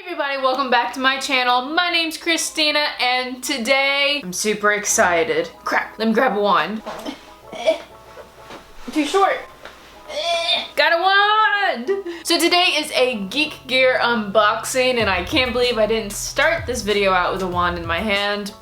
Everybody, welcome back to my channel. My name's Christina and today I'm super excited. Crap, let me grab a wand. Too short. Got a wand! So today is a Geek Gear unboxing and I can't believe I didn't start this video out with a wand in my hand,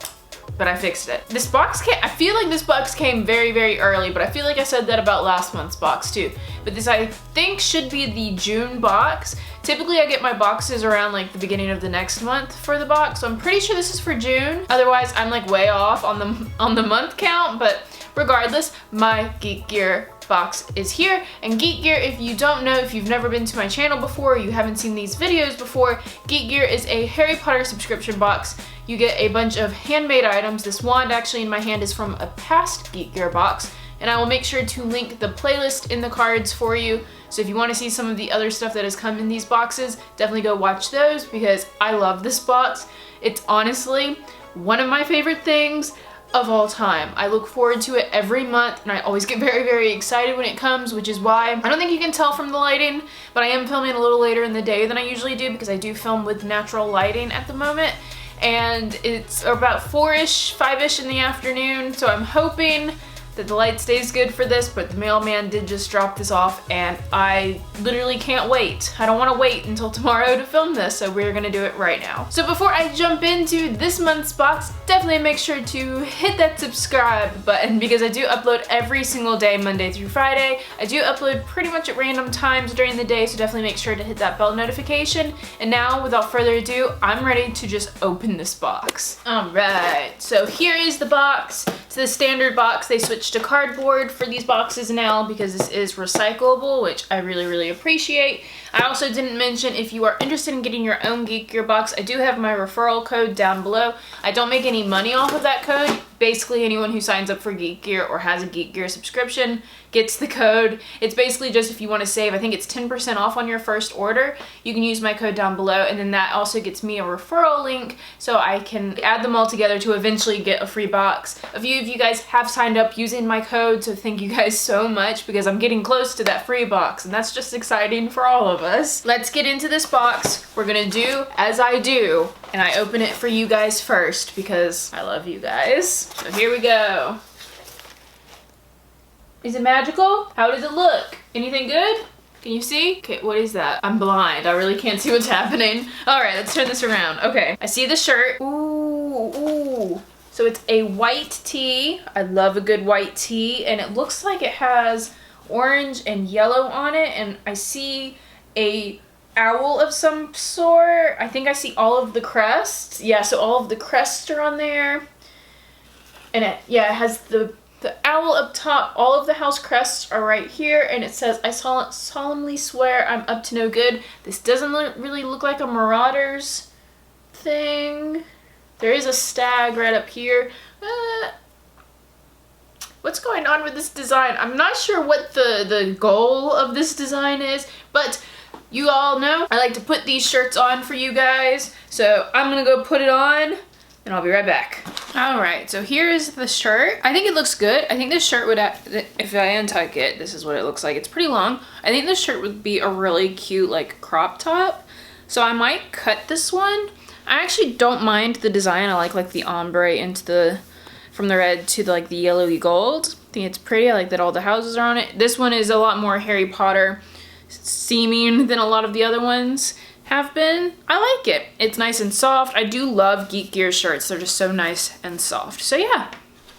but I fixed it. This box came, I feel like this box came very, very early, but I feel like I said that about last month's box too. But this I think should be the June box. Typically I get my boxes around like the beginning of the next month for the box, so I'm pretty sure this is for June. Otherwise I'm like way off on the month count, but regardless, my Geek Gear box is here. And Geek Gear, if you don't know, if you've never been to my channel before, you haven't seen these videos before, Geek Gear is a Harry Potter subscription box. You get a bunch of handmade items. This wand actually in my hand is from a past Geek Gear box, and I will make sure to link the playlist in the cards for you. So if you want to see some of the other stuff that has come in these boxes, definitely go watch those because I love this box. It's honestly one of my favorite things of all time. I look forward to it every month and I always get very, very excited when it comes, which is why I don't think you can tell from the lighting, but I am filming a little later in the day than I usually do because I do film with natural lighting at the moment. And it's about 4-ish, 5-ish in the afternoon, so I'm hoping that the light stays good for this, but the mailman did just drop this off and I literally can't wait. I don't want to wait until tomorrow to film this, so we're gonna do it right now. So before I jump into this month's box, definitely make sure to hit that subscribe button because I do upload every single day, Monday through Friday. I do upload pretty much at random times during the day, so definitely make sure to hit that bell notification. And now, without further ado, I'm ready to just open this box. Alright, so here is the box. It's the standard box. They switched to cardboard for these boxes now because this is recyclable, which I really, really appreciate. I also didn't mention, if you are interested in getting your own Geek Gear box, I do have my referral code down below. I don't make any money off of that code. Basically, anyone who signs up for Geek Gear or has a Geek Gear subscription gets the code. It's basically just if you want to save, I think it's 10% off on your first order, you can use my code down below, and then that also gets me a referral link so I can add them all together to eventually get a free box. A few of you guys have signed up using my code, so thank you guys so much because I'm getting close to that free box, and that's just exciting for all of us. Let's get into this box. We're gonna do as I do, and I open it for you guys first because I love you guys. So here we go. Is it magical? How does it look? Anything good? Can you see? Okay, what is that? I'm blind. I really can't see what's happening. All right, let's turn this around. Okay, I see the shirt. Ooh, ooh. So it's a white tee. I love a good white tee, and it looks like it has orange and yellow on it, and I see a owl of some sort. I think I see all of the crests. Yeah, so all of the crests are on there. And it has the owl up top. All of the house crests are right here, and it says, I solemnly swear I'm up to no good. This doesn't really look like a Marauders thing. There is a stag right up here. What's going on with this design? I'm not sure what the goal of this design is, but you all know I like to put these shirts on for you guys. So I'm gonna go put it on and I'll be right back. Alright, so here is the shirt. I think it looks good. I think this shirt would, if I untuck it, this is what it looks like. It's pretty long. I think this shirt would be a really cute like crop top. So I might cut this one. I actually don't mind the design. I like the ombre into from the red to the yellowy gold. I think it's pretty. I like that all the houses are on it. This one is a lot more Harry Potter seeming than a lot of the other ones have been. I like it. It's nice and soft. I do love Geek Gear shirts. They're just so nice and soft. So yeah.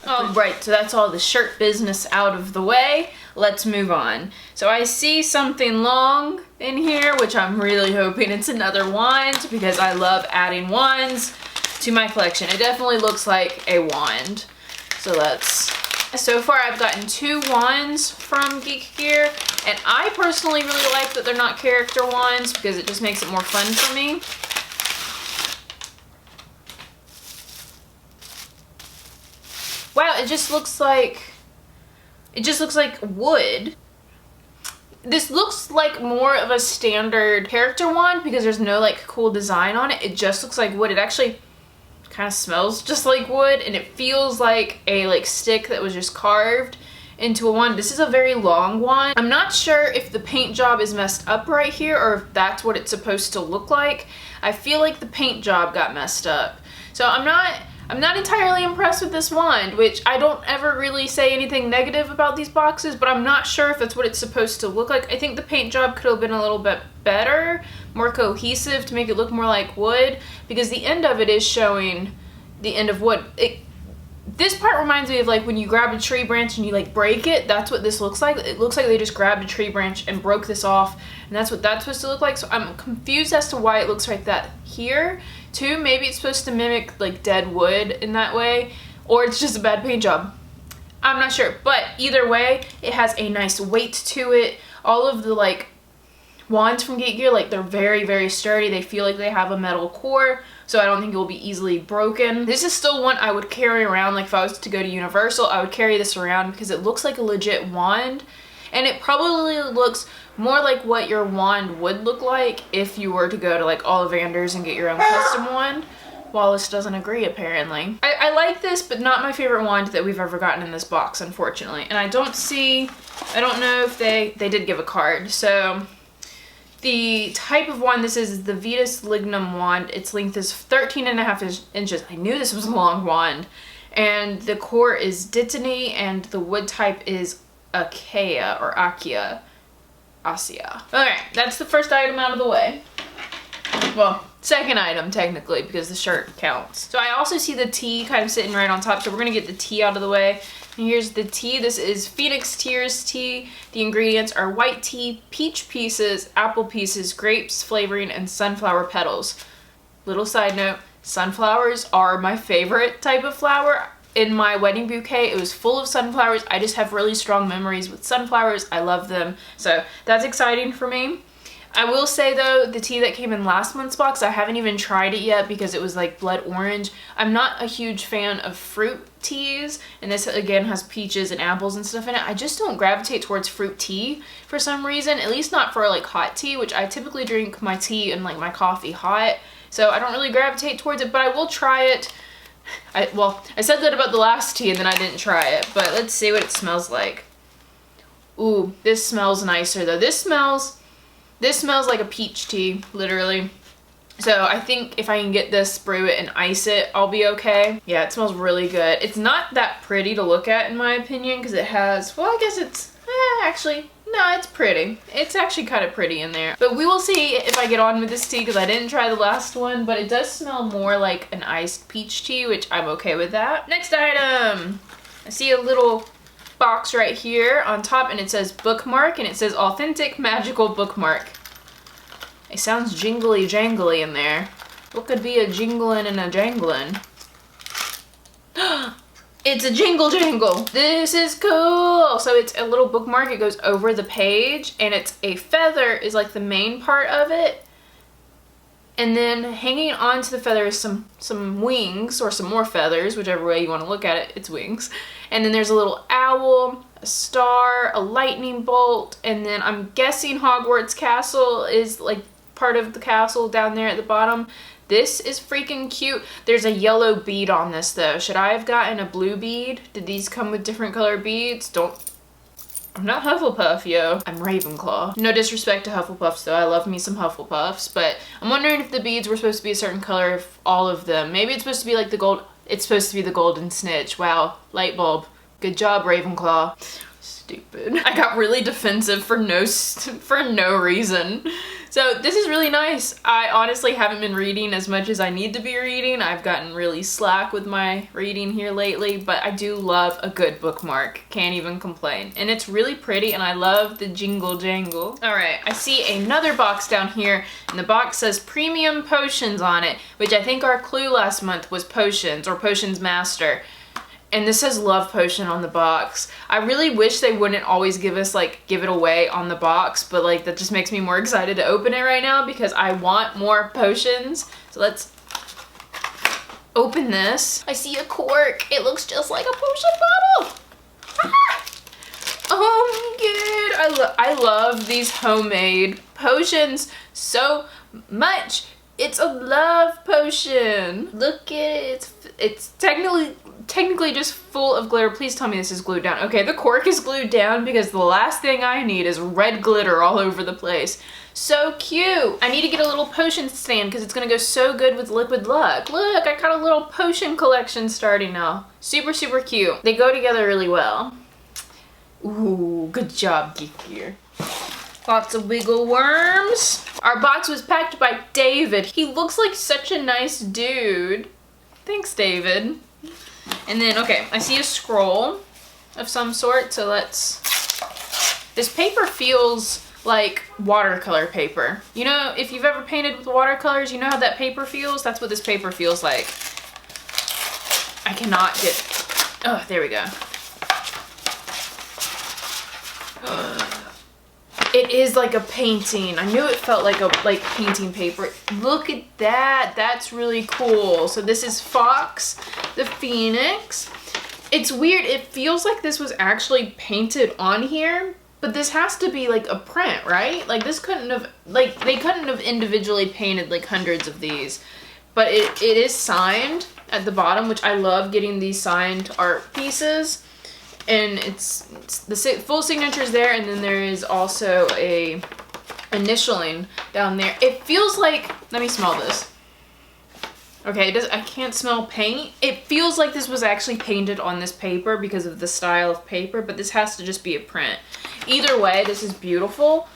Alright, so that's all the shirt business out of the way. Let's move on. So I see something long in here, which I'm really hoping it's another wand because I love adding wands to my collection. It definitely looks like a wand. So far I've gotten 2 wands from Geek Gear, and I personally really like that they're not character wands because it just makes it more fun for me. Wow, it just looks like wood. This looks like more of a standard character wand because there's no cool design on it. It just looks like wood. It actually kind of smells just like wood, and it feels like a stick that was just carved into a wand. This is a very long wand. I'm not sure if the paint job is messed up right here or if that's what it's supposed to look like. I feel like the paint job got messed up. So I'm not entirely impressed with this wand, which I don't ever really say anything negative about these boxes, but I'm not sure if that's what it's supposed to look like. I think the paint job could have been a little bit better, more cohesive to make it look more like wood, because the end of it is showing the end of wood. This part reminds me of like when you grab a tree branch and you like break it. That's what this looks like. It looks like they just grabbed a tree branch and broke this off, and that's what that's supposed to look like. So I'm confused as to why it looks like that here too. Maybe it's supposed to mimic like dead wood in that way, or it's just a bad paint job. I'm not sure, but either way, it has a nice weight to it. All of the like wands from Geek Gear, like they're very, very sturdy. They feel like they have a metal core, so I don't think it will be easily broken. This is still one I would carry around. Like if I was to go to Universal, I would carry this around because it looks like a legit wand, and it probably looks more like what your wand would look like if you were to go to like Ollivander's and get your own custom wand. Wallace doesn't agree, apparently. I like this, but not my favorite wand that we've ever gotten in this box, unfortunately. And I don't know if they did give a card. So the type of wand this is the Vetus Lignum wand. Its length is 13.5 inches. I knew this was a long wand. And the core is Dittany, and the wood type is Acacia or Acia. Okay, that's the first item out of the way. Well, second item technically, because the shirt counts. So I also see the tea kind of sitting right on top, so we're gonna get the tea out of the way. And here's the tea. This is Phoenix Tears tea. The ingredients are white tea, peach pieces, apple pieces, grapes, flavoring, and sunflower petals. Little side note, sunflowers are my favorite type of flower. In my wedding bouquet, it was full of sunflowers. I just have really strong memories with sunflowers. I love them. So that's exciting for me. I will say though, the tea that came in last month's box, I haven't even tried it yet because it was like blood orange. I'm not a huge fan of fruit teas, and this again has peaches and apples and stuff in it. I just don't gravitate towards fruit tea for some reason, at least not for like hot tea, which I typically drink my tea and like my coffee hot. So I don't really gravitate towards it, but I will try it. Well, I said that about the last tea and then I didn't try it, but let's see what it smells like. Ooh, this smells nicer though. This smells like a peach tea, literally. So I think if I can get this, brew it, and ice it, I'll be okay. Yeah, it smells really good. It's not that pretty to look at in my opinion because it has, well, I guess it's, actually, no, it's pretty. It's actually kind of pretty in there. But we will see if I get on with this tea because I didn't try the last one, but it does smell more like an iced peach tea, which I'm okay with that. Next item. I see a little box right here on top and it says bookmark and it says authentic magical bookmark. It sounds jingly jangly in there. What could be a jingling and a jangling? It's a jingle jangle. This is cool. So it's a little bookmark. It goes over the page and it's a feather is like the main part of it. And then hanging onto the feather is some wings or some more feathers, whichever way you want to look at it, it's wings. And then there's a little owl, a star, a lightning bolt, and then I'm guessing Hogwarts Castle is like part of the castle down there at the bottom. This is freaking cute. There's a yellow bead on this though. Should I have gotten a blue bead? Did these come with different color beads? I'm not Hufflepuff, yo. I'm Ravenclaw. No disrespect to Hufflepuffs though. I love me some Hufflepuffs, but I'm wondering if the beads were supposed to be a certain color of all of them. Maybe it's supposed to be like the gold. It's supposed to be the golden snitch. Wow, light bulb. Good job, Ravenclaw. Stupid. I got really defensive for no reason. So this is really nice. I honestly haven't been reading as much as I need to be reading. I've gotten really slack with my reading here lately, but I do love a good bookmark. Can't even complain. And it's really pretty and I love the jingle jangle. All right, I see another box down here and the box says premium potions on it, which I think our clue last month was potions or potions master. And this says love potion on the box. I really wish they wouldn't always give us like, give it away on the box, but like that just makes me more excited to open it right now because I want more potions. So let's open this. I see a cork. It looks just like a potion bottle. Ah! Oh my god. I love these homemade potions so much. It's a love potion. Look at it. It's technically just full of glitter. Please tell me this is glued down. Okay, the cork is glued down because the last thing I need is red glitter all over the place. So cute. I need to get a little potion stand because it's gonna go so good with liquid luck. Look, I got a little potion collection starting now. Super, super cute. They go together really well. Ooh, good job, Geek Gear. Lots of wiggle worms. Our box was packed by David. He looks like such a nice dude. Thanks, David. And then, okay, I see a scroll of some sort, so this paper feels like watercolor paper. You know, if you've ever painted with watercolors, you know how that paper feels? That's what this paper feels like. I cannot get, oh, there we go. It is like a painting. I knew it felt like painting paper. Look at that. That's really cool. So this is Fox the Phoenix. It's weird. It feels like this was actually painted on here, but this has to be like a print, right? Like this couldn't have, like they couldn't have individually painted like hundreds of these, but it is signed at the bottom, which I love getting these signed art pieces. And it's the full signature is there, and then there is also a initialing down there. It feels like, let me smell this. Okay, I can't smell paint. It feels like this was actually painted on this paper because of the style of paper, but this has to just be a print. Either way, this is beautiful.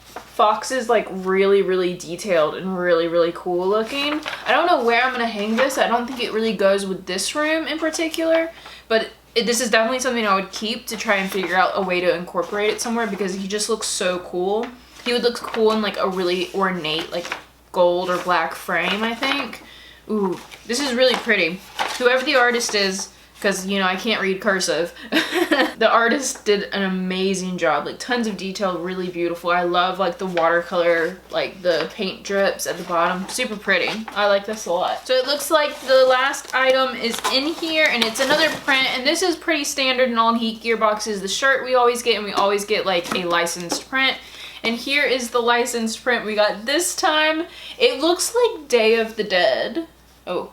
Fox is like really, really detailed and really, really cool looking. I don't know where I'm gonna hang this. I don't think it really goes with this room in particular, but this is definitely something I would keep to try and figure out a way to incorporate it somewhere because he just looks so cool. He would look cool in like a really ornate like gold or black frame, I think. Ooh, this is really pretty. Whoever the artist is, because you know I can't read cursive, the artist did an amazing job. Like tons of detail, really beautiful. I love like the watercolor, like the paint drips at the bottom. Super pretty. I like this a lot. So it looks like the last item is in here, and it's another print, and this is pretty standard in all Geek Gear boxes. The shirt we always get, and we always get like a licensed print. And here is the licensed print we got this time. It looks like Day of the Dead. Oh.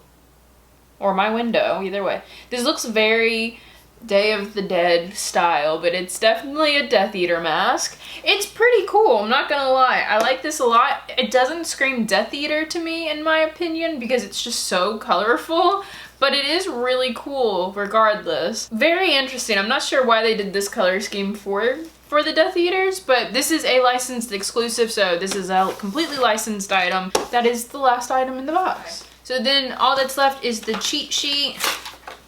Or my window, either way. This looks very Day of the Dead style, but it's definitely a Death Eater mask. It's pretty cool, I'm not gonna lie. I like this a lot. It doesn't scream Death Eater to me, in my opinion, because it's just so colorful, but it is really cool regardless. Very interesting. I'm not sure why they did this color scheme for the Death Eaters, but this is a licensed exclusive, so this is a completely licensed item. That is the last item in the box. So then all that's left is the cheat sheet.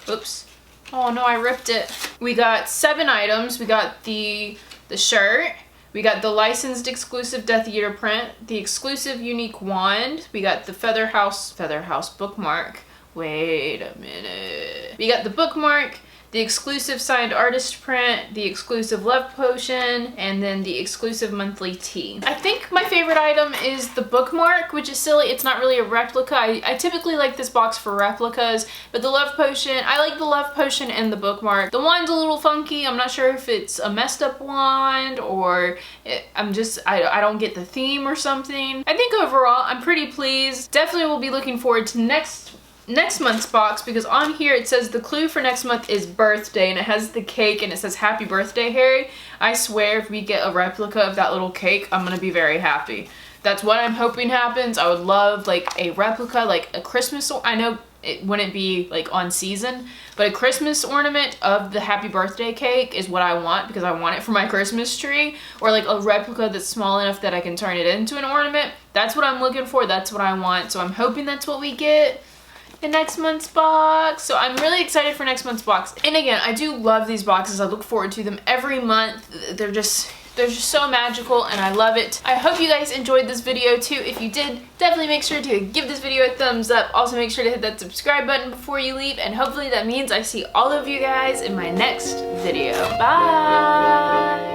Oops. Oh no, I ripped it. We got 7 items. We got the shirt. We got the licensed exclusive Death Eater print. The exclusive unique wand. We got the Feather House bookmark. Wait a minute. We got the bookmark, the exclusive signed artist print, the exclusive love potion, and then the exclusive monthly tea. I think my favorite item is the bookmark, which is silly. It's not really a replica. I typically like this box for replicas, but the love potion, I like the love potion and the bookmark. The wand's a little funky. I'm not sure if it's a messed up wand or I don't get the theme or something. I think overall I'm pretty pleased. Definitely will be looking forward to next month's box, because on here it says the clue for next month is birthday, and it has the cake and it says happy birthday, Harry. I swear if we get a replica of that little cake, I'm gonna be very happy. That's what I'm hoping happens. I would love like a replica, like a Christmas, I know it wouldn't be like on season, but a Christmas ornament of the happy birthday cake is what I want, because I want it for my Christmas tree, or like a replica that's small enough that I can turn it into an ornament. That's what I'm looking for. That's what I want. So I'm hoping that's what we get in next month's box. So I'm really excited for next month's box. And again, I do love these boxes. I look forward to them every month. They're just so magical and I love it. I hope you guys enjoyed this video too. If you did, definitely make sure to give this video a thumbs up. Also make sure to hit that subscribe button before you leave, and hopefully that means I see all of you guys in my next video. Bye!